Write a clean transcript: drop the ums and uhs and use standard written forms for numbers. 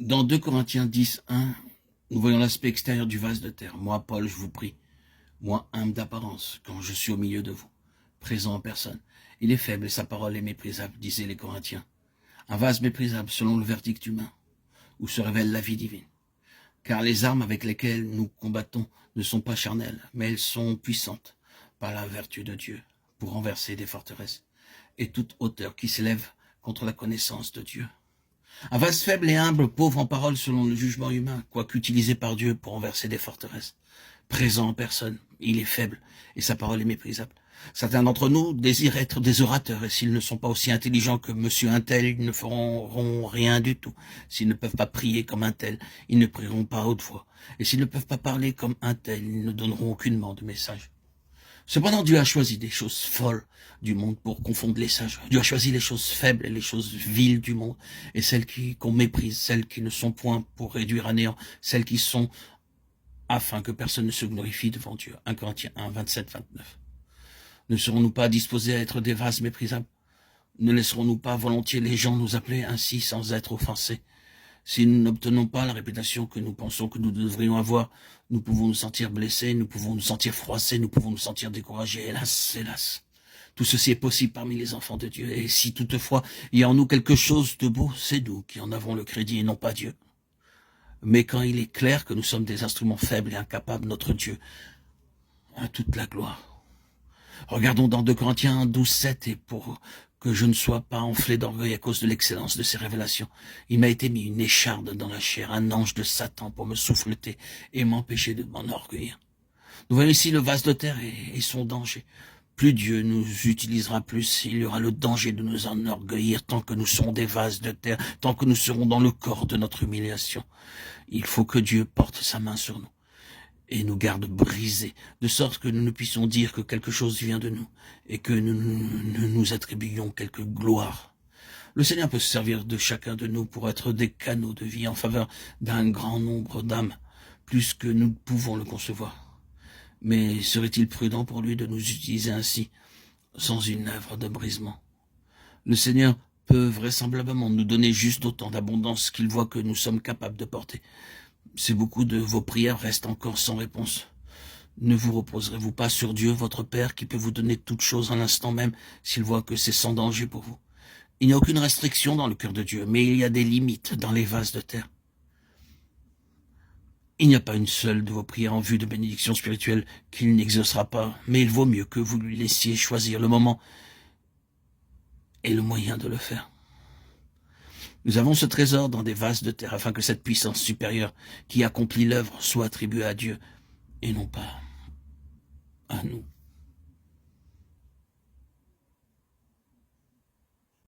Dans 2 Corinthiens 10, 1, nous voyons l'aspect extérieur du vase de terre. Moi, Paul, je vous prie, moi, humble d'apparence, quand je suis au milieu de vous, présent en personne. Il est faible et sa parole est méprisable, disaient les Corinthiens. Un vase méprisable selon le verdict humain, où se révèle la vie divine. Car les armes avec lesquelles nous combattons ne sont pas charnelles, mais elles sont puissantes par la vertu de Dieu pour renverser des forteresses et toute hauteur qui s'élève contre la connaissance de Dieu. Un vase faible et humble, pauvre en parole selon le jugement humain, quoique utilisé par Dieu pour renverser des forteresses. Présent en personne, il est faible et sa parole est méprisable. Certains d'entre nous désirent être des orateurs et s'ils ne sont pas aussi intelligents que monsieur un tel, ils ne feront rien du tout. S'ils ne peuvent pas prier comme un tel, ils ne prieront pas à haute voix. Et s'ils ne peuvent pas parler comme un tel, ils ne donneront aucunement de message. Cependant, Dieu a choisi des choses folles du monde pour confondre les sages. Dieu a choisi les choses faibles et les choses viles du monde, et celles qu'on méprise, celles qui ne sont point pour réduire à néant, celles qui sont afin que personne ne se glorifie devant Dieu. 1 Corinthiens 1, 27, 29. Ne serons-nous pas disposés à être des vases méprisables? Ne laisserons-nous pas volontiers les gens nous appeler ainsi sans être offensés? Si nous n'obtenons pas la réputation que nous pensons que nous devrions avoir, nous pouvons nous sentir blessés, nous pouvons nous sentir froissés, nous pouvons nous sentir découragés. Hélas, hélas. Tout ceci est possible parmi les enfants de Dieu. Et si toutefois il y a en nous quelque chose de beau, c'est nous qui en avons le crédit et non pas Dieu. Mais quand il est clair que nous sommes des instruments faibles et incapables, notre Dieu a toute la gloire. Regardons dans 2 Corinthiens 12, 7, et pour que je ne sois pas enflé d'orgueil à cause de l'excellence de ces révélations, il m'a été mis une écharde dans la chair, un ange de Satan pour me souffleter et m'empêcher de m'enorgueillir. Nous voyons ici le vase de terre et son danger. Plus Dieu nous utilisera, plus il y aura le danger de nous enorgueillir tant que nous serons des vases de terre, tant que nous serons dans le corps de notre humiliation. Il faut que Dieu porte sa main sur nous et nous garde brisés, de sorte que nous ne puissions dire que quelque chose vient de nous, et que nous nous attribuions quelque gloire. Le Seigneur peut se servir de chacun de nous pour être des canaux de vie en faveur d'un grand nombre d'âmes, plus que nous pouvons le concevoir. Mais serait-il prudent pour lui de nous utiliser ainsi, sans une œuvre de brisement? Le Seigneur peut vraisemblablement nous donner juste autant d'abondance qu'il voit que nous sommes capables de porter. Si beaucoup de vos prières restent encore sans réponse, ne vous reposerez-vous pas sur Dieu, votre Père, qui peut vous donner toutes choses à l'instant même, s'il voit que c'est sans danger pour vous? Il n'y a aucune restriction dans le cœur de Dieu, mais il y a des limites dans les vases de terre. Il n'y a pas une seule de vos prières en vue de bénédiction spirituelle qu'il n'exaucera pas, mais il vaut mieux que vous lui laissiez choisir le moment et le moyen de le faire. Nous avons ce trésor dans des vases de terre afin que cette puissance supérieure qui accomplit l'œuvre soit attribuée à Dieu et non pas à nous.